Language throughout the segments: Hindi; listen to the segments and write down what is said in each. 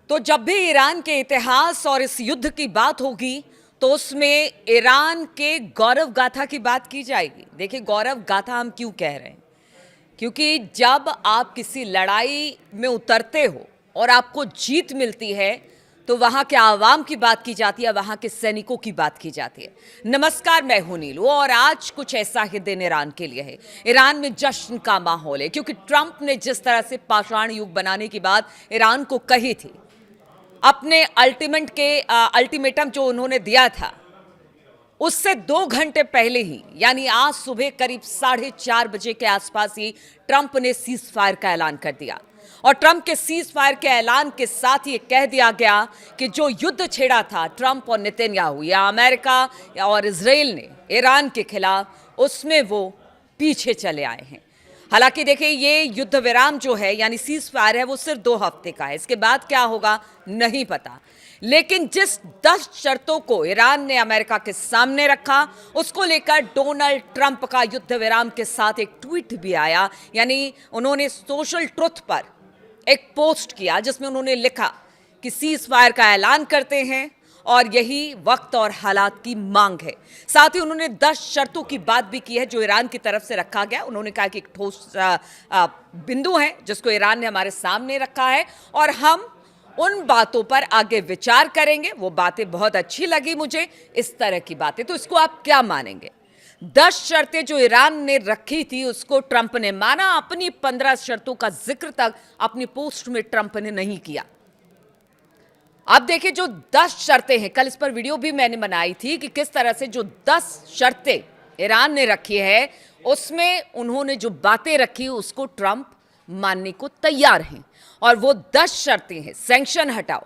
तो जब भी ईरान के इतिहास और इस युद्ध की बात होगी तो उसमें ईरान के गौरव गाथा की बात की जाएगी। देखिए, गौरव गाथा हम क्यों कह रहे हैं, क्योंकि जब आप किसी लड़ाई में उतरते हो और आपको जीत मिलती है तो वहां के आवाम की बात की जाती है, वहां के सैनिकों की बात की जाती है। नमस्कार, मैं हूं नीलू और आज कुछ ऐसा ही दिन ईरान के लिए है। ईरान में जश्न का माहौल है क्योंकि ट्रंप ने जिस तरह से पाषाण युग बनाने की बात ईरान को कही थी, अपने अल्टीमेटम जो उन्होंने दिया था उससे 2 घंटे पहले ही, यानी आज सुबह करीब 4:30 बजे के आसपास ही ट्रंप ने सीज फायर का ऐलान कर दिया। और ट्रंप के सीज फायर के ऐलान के साथ ये कह दिया गया कि जो युद्ध छेड़ा था ट्रंप और नेतन्याहू या अमेरिका और इजराइल ने ईरान के खिलाफ, उसमें वो पीछे चले आए हैं। हालांकि देखिए, ये युद्ध विराम जो है यानी सीज फायर है वो सिर्फ 2 हफ्ते का है, इसके बाद क्या होगा नहीं पता। लेकिन जिस 10 शर्तों को ईरान ने अमेरिका के सामने रखा उसको लेकर डोनाल्ड ट्रंप का युद्ध विराम के साथ एक ट्वीट भी आया, यानी उन्होंने सोशल ट्रुथ पर एक पोस्ट किया जिसमें उन्होंने लिखा कि सीज फायर का ऐलान करते हैं और यही वक्त और हालात की मांग है। साथ ही उन्होंने 10 शर्तों की बात भी की है जो ईरान की तरफ से रखा गया। उन्होंने कहा कि एक ठोस बिंदु है जिसको ईरान ने हमारे सामने रखा है और हम उन बातों पर आगे विचार करेंगे। वो बातें बहुत अच्छी लगी मुझे, इस तरह की बातें। तो इसको आप क्या मानेंगे? 10 शर्तें जो ईरान ने रखी थी उसको ट्रंप ने माना, अपनी 15 शर्तों का जिक्र तक अपनी पोस्ट में ट्रंप ने नहीं किया। अब देखिए, जो 10 शर्तें हैं, कल इस पर वीडियो भी मैंने बनाई थी कि किस तरह से जो 10 शर्तें ईरान ने रखी है उसमें उन्होंने जो बातें रखी उसको ट्रंप मानने को तैयार हैं। और वो 10 शर्तें हैं: सैंक्शन हटाओ,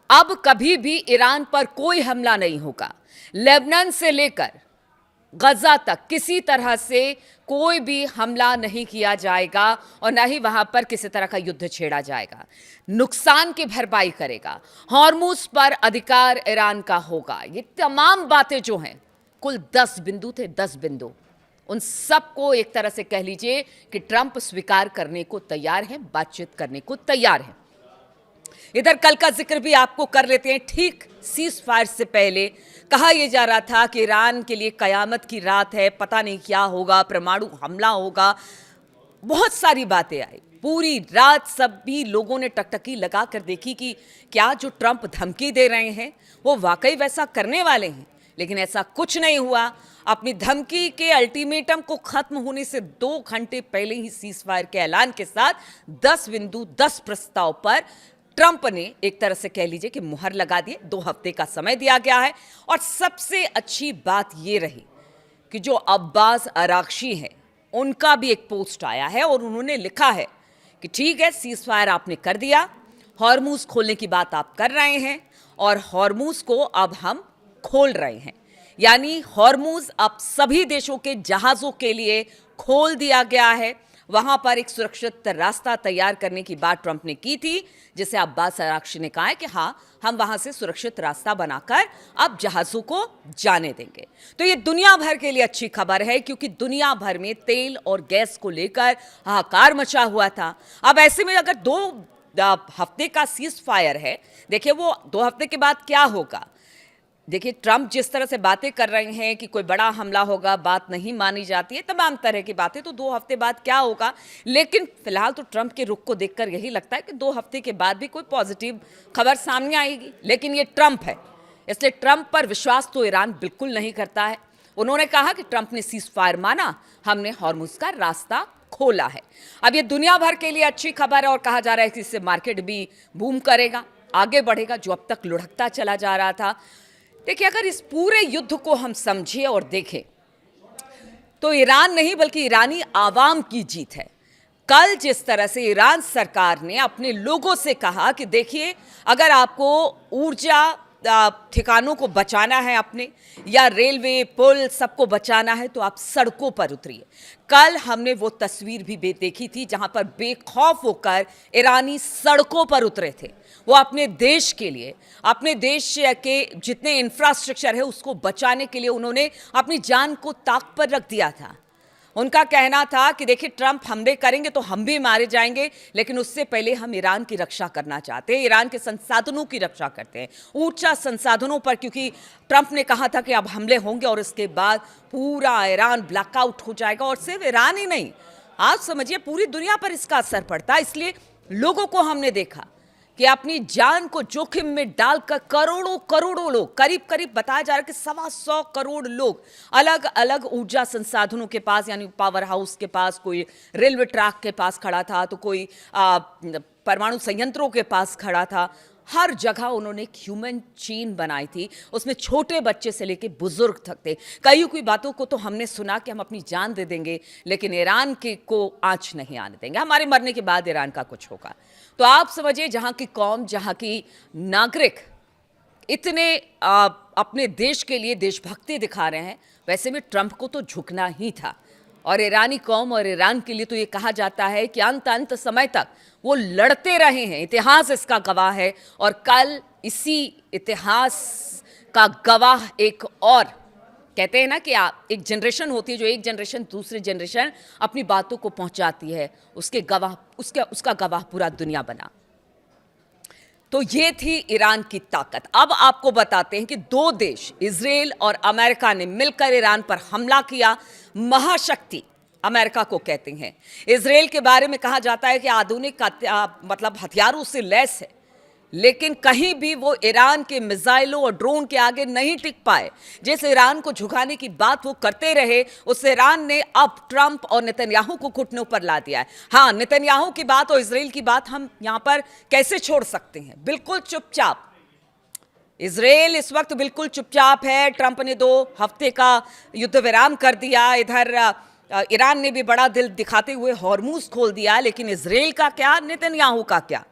अब कभी भी ईरान पर कोई हमला नहीं होगा, लेबनान से लेकर गजा तक किसी तरह से कोई भी हमला नहीं किया जाएगा और ना ही वहां पर किसी तरह का युद्ध छेड़ा जाएगा, नुकसान की भरपाई करेगा, हॉर्मुज पर अधिकार ईरान का होगा। ये तमाम बातें जो हैं, कुल 10 बिंदु थे, 10 बिंदु, उन सबको एक तरह से कह लीजिए कि ट्रंप स्वीकार करने को तैयार हैं, बातचीत करने को तैयार हैं। इधर कल का जिक्र भी आपको कर लेते हैं। ठीक सीज फायर से पहले कहा यह जा रहा था कि ईरान के लिए कयामत की रात है, पता नहीं क्या होगा, परमाणु हमला होगा, बहुत सारी बातें आई। पूरी रात सभी लोगों ने टकटकी लगा कर देखी कि क्या जो ट्रंप धमकी दे रहे हैं वो वाकई वैसा करने वाले हैं, लेकिन ऐसा कुछ नहीं हुआ। अपनी धमकी के अल्टीमेटम को खत्म होने से 2 घंटे पहले ही सीज फायर के ऐलान के साथ 10 बिंदु, 10 प्रस्ताव पर ट्रंप ने एक तरह से कह लीजिए कि मुहर लगा दिए। 2 हफ्ते का समय दिया गया है। और सबसे अच्छी बात यह रही कि जो अब्बास अरागची है उनका भी एक पोस्ट आया है और उन्होंने लिखा है कि ठीक है, सीज फायर आपने कर दिया, हॉर्मुज खोलने की बात आप कर रहे हैं और हॉर्मुज को अब हम खोल रहे हैं, यानी हॉर्मुज अब सभी देशों के जहाजों के लिए खोल दिया गया है। वहां पर एक सुरक्षित रास्ता तैयार करने की बात ट्रंप ने की थी, जिसे अब्बास अरागची ने कहा है कि हाँ, हम वहां से सुरक्षित रास्ता बनाकर अब जहाजों को जाने देंगे। तो ये दुनिया भर के लिए अच्छी खबर है क्योंकि दुनिया भर में तेल और गैस को लेकर हाहाकार मचा हुआ था। अब ऐसे में अगर 2 हफ्ते का सीज फायर है, देखिए वो 2 हफ्ते के बाद क्या होगा। देखिए, ट्रंप जिस तरह से बातें कर रहे हैं कि कोई बड़ा हमला होगा, बात नहीं मानी जाती है, तमाम तरह की बातें, तो 2 हफ्ते बाद क्या होगा। लेकिन फिलहाल तो ट्रंप के रुख को देखकर यही लगता है कि 2 हफ्ते के बाद भी कोई पॉजिटिव खबर सामने आएगी। लेकिन ये ट्रंप है, इसलिए ट्रंप पर विश्वास तो ईरान बिल्कुल नहीं करता है। उन्होंने कहा कि ट्रंप ने सीज फायर माना, हमने हॉर्मुज का रास्ता खोला है। अब ये दुनिया भर के लिए अच्छी खबर है और कहा जा रहा है कि इससे मार्केट भी बूम करेगा, आगे बढ़ेगा, जो अब तक लुढ़कता चला जा रहा था। देखिए, अगर इस पूरे युद्ध को हम समझें और देखें तो ईरान नहीं बल्कि ईरानी आवाम की जीत है। कल जिस तरह से ईरान सरकार ने अपने लोगों से कहा कि देखिए, अगर आपको ऊर्जा ठिकानों को बचाना है अपने, या रेलवे पुल सबको बचाना है, तो आप सड़कों पर उतरिए। कल हमने वो तस्वीर भी देखी थी जहां पर बेखौफ होकर ईरानी सड़कों पर उतरे थे। वो अपने देश के लिए, अपने देश के जितने इंफ्रास्ट्रक्चर है उसको बचाने के लिए उन्होंने अपनी जान को ताक पर रख दिया था। उनका कहना था कि देखिए ट्रंप हमले करेंगे तो हम भी मारे जाएंगे, लेकिन उससे पहले हम ईरान की रक्षा करना चाहते हैं, ईरान के संसाधनों की रक्षा करते हैं, ऊर्जा संसाधनों पर, क्योंकि ट्रंप ने कहा था कि अब हमले होंगे और इसके बाद पूरा ईरान ब्लैकआउट हो जाएगा। और सिर्फ ईरान ही नहीं, आप समझिए पूरी दुनिया पर इसका असर पड़ता है। इसलिए लोगों को हमने देखा कि अपनी जान को जोखिम में डालकर करोड़ों करोड़ों लोग, करीब करीब बताया जा रहा है कि 125 करोड़ लोग अलग अलग ऊर्जा संसाधनों के पास, यानी पावर हाउस के पास, कोई रेलवे ट्रैक के पास खड़ा था तो कोई परमाणु संयंत्रों के पास खड़ा था। हर जगह उन्होंने एक ह्यूमन चेन बनाई थी, उसमें छोटे बच्चे से लेके बुजुर्ग तक थे। कई कोई बातों को तो हमने सुना कि हम अपनी जान दे देंगे, लेकिन ईरान के को आंच नहीं आने देंगे, हमारे मरने के बाद ईरान का कुछ होगा। तो आप समझिए जहां की कौम, जहां की नागरिक इतने अपने देश के लिए देशभक्ति दिखा रहे हैं, वैसे में ट्रंप को तो झुकना ही था। और ईरानी कौम और ईरान के लिए तो ये कहा जाता है कि अंत समय तक वो लड़ते रहे हैं, इतिहास इसका गवाह है। और कल इसी इतिहास का गवाह एक और, कहते हैं ना कि एक जनरेशन होती है जो एक जनरेशन दूसरी जनरेशन अपनी बातों को पहुंचाती है, उसके गवाह उसका गवाह पूरा दुनिया बना। तो ये थी ईरान की ताकत। अब आपको बताते हैं कि दो देश, इजराइल और अमेरिका ने मिलकर ईरान पर हमला किया। महाशक्ति अमेरिका को कहते हैं। इजराइल के बारे में कहा जाता है कि आधुनिक मतलब हथियारों से लैस है, लेकिन कहीं भी वो ईरान के मिसाइलों और ड्रोन के आगे नहीं टिक पाए। जिस ईरान को झुकाने की बात वो करते रहे, उस ईरान ने अब ट्रंप और नेतन्याहू को घुटनों पर ला दिया है। हाँ, नेतन्याहू की बात और इजराइल की बात हम यहां पर कैसे छोड़ सकते हैं? बिल्कुल चुपचाप। इजराइल इस वक्त बिल्कुल चुपचाप है। ट्रंप ने 2 हफ्ते का युद्ध विराम कर दिया। इधर ईरान ने भी बड़ा दिल दिखाते हुए हॉर्मूज खोल दिया, लेकिन इजराइल का क्या, नेतन्याहू का क्या?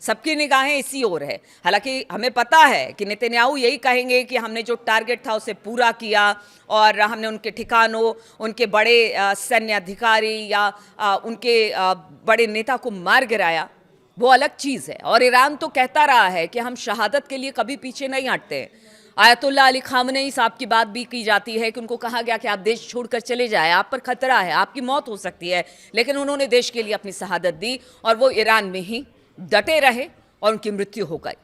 सबकी निगाहें इसी ओर है। हालांकि हमें पता है कि नेतन्याहू यही कहेंगे कि हमने जो टारगेट था उसे पूरा किया और हमने उनके ठिकानों, उनके बड़े सैन्य अधिकारी या उनके बड़े नेता को मार गिराया। वो अलग चीज़ है। और ईरान तो कहता रहा है कि हम शहादत के लिए कभी पीछे नहीं हटते हैं। आयतुल्लाह अली खामनेई साहब की बात भी की जाती है कि उनको कहा गया कि आप देश छोड़कर चले जाए, आप पर खतरा है, आपकी मौत हो सकती है, लेकिन उन्होंने देश के लिए अपनी शहादत दी और वो ईरान में ही डटे रहे और उनकी मृत्यु हो गई।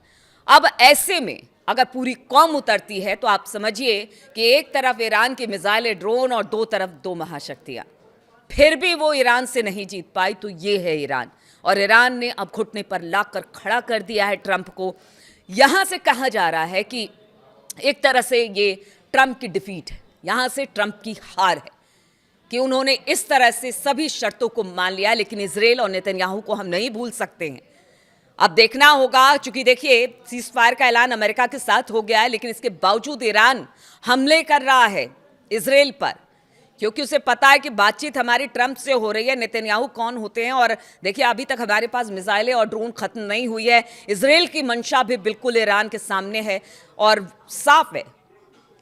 अब ऐसे में अगर पूरी कौम उतरती है तो आप समझिए कि एक तरफ ईरान के मिसाइल, ड्रोन और दो तरफ 2 महाशक्तियां, फिर भी वो ईरान से नहीं जीत पाई। तो ये है ईरान, और ईरान ने अब घुटने पर लाकर खड़ा कर दिया है ट्रंप को। यहां से कहा जा रहा है कि एक तरह से ये ट्रंप की डिफीट है, यहां से ट्रंप की हार है कि उन्होंने इस तरह से सभी शर्तों को मान लिया। लेकिन इजराइल और नेतन्याहू को हम नहीं भूल सकते हैं। अब देखना होगा, चूंकि देखिए सीज फायर का ऐलान अमेरिका के साथ हो गया है, लेकिन इसके बावजूद ईरान हमले कर रहा है इजराइल पर, क्योंकि उसे पता है कि बातचीत हमारी ट्रंप से हो रही है। नेतन्याहू कौन होते हैं? और देखिए अभी तक हमारे पास मिसाइलें और ड्रोन खत्म नहीं हुई है। इजराइल की मंशा भी बिल्कुल ईरान के सामने है और साफ है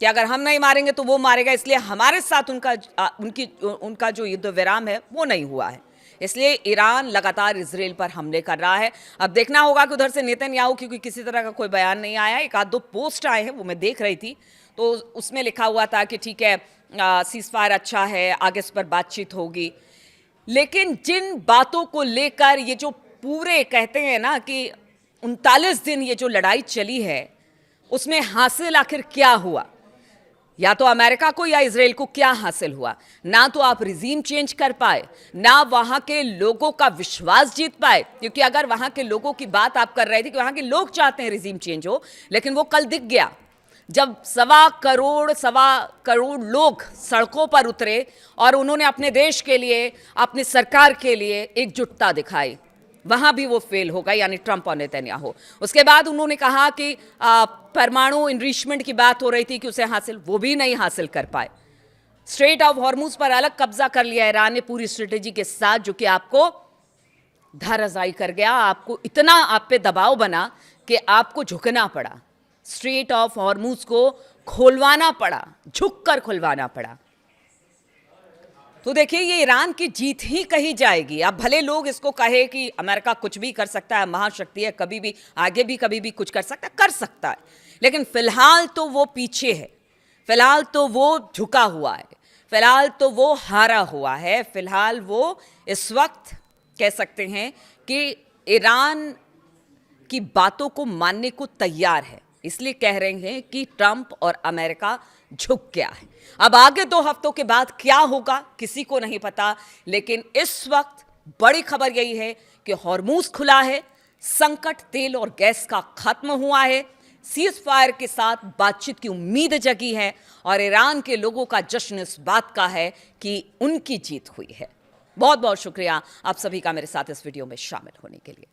कि अगर हम नहीं मारेंगे तो वो मारेगा। इसलिए हमारे साथ उनका जो युद्ध विराम है वो नहीं हुआ है। इसलिए ईरान लगातार इजराइल पर हमले कर रहा है। अब देखना होगा कि उधर से नेतन्याहू की किसी तरह का कोई बयान नहीं आया। 1-2 पोस्ट आए हैं, वो मैं देख रही थी, तो उसमें लिखा हुआ था कि ठीक है, सीज फायर अच्छा है, आगे इस पर बातचीत होगी। लेकिन जिन बातों को लेकर ये जो पूरे कहते हैं ना कि 39 दिन ये जो लड़ाई चली है, उसमें हासिल आखिर क्या हुआ? या तो अमेरिका को या इजराइल को क्या हासिल हुआ? ना तो आप रिजीम चेंज कर पाए, ना वहां के लोगों का विश्वास जीत पाए, क्योंकि अगर वहां के लोगों की बात आप कर रहे थे कि वहां के लोग चाहते हैं रिजीम चेंज हो, लेकिन वो कल दिख गया जब 1.25 करोड़ लोग सड़कों पर उतरे और उन्होंने अपने देश के लिए, अपनी सरकार के लिए एकजुटता दिखाई। वहां भी वो फेल हो गए, यानी ट्रंप और नेतन्याहू। उसके बाद उन्होंने कहा कि परमाणु इनरिचमेंट की बात हो रही थी कि उसे हासिल, वो भी नहीं हासिल कर पाए। स्ट्रेट ऑफ हॉर्मुज पर अलग कब्जा कर लिया ईरान ने पूरी स्ट्रेटेजी के साथ, जो कि आपको धराशायी कर गया। आपको इतना आप पे दबाव बना कि आपको झुकना पड़ा, स्ट्रेट ऑफ हॉर्मुज को खोलवाना पड़ा, झुककर खुलवाना पड़ा। तो देखिए ये ईरान की जीत ही कही जाएगी। अब भले लोग इसको कहे कि अमेरिका कुछ भी कर सकता है, महाशक्ति है, कभी भी आगे भी कभी भी कुछ कर सकता है, लेकिन फिलहाल तो वो पीछे है, फिलहाल तो वो झुका हुआ है, फिलहाल तो वो हारा हुआ है। फिलहाल वो इस वक्त कह सकते हैं कि ईरान की बातों को मानने को तैयार है। इसलिए कह रहे हैं कि ट्रंप और अमेरिका झुक गया है। अब आगे 2 हफ्तों के बाद क्या होगा किसी को नहीं पता, लेकिन इस वक्त बड़ी खबर यही है कि हॉर्मूज खुला है, संकट तेल और गैस का खत्म हुआ है, सीज फायर के साथ बातचीत की उम्मीद जगी है और ईरान के लोगों का जश्न इस बात का है कि उनकी जीत हुई है। बहुत बहुत शुक्रिया आप सभी का मेरे साथ इस वीडियो में शामिल होने के लिए।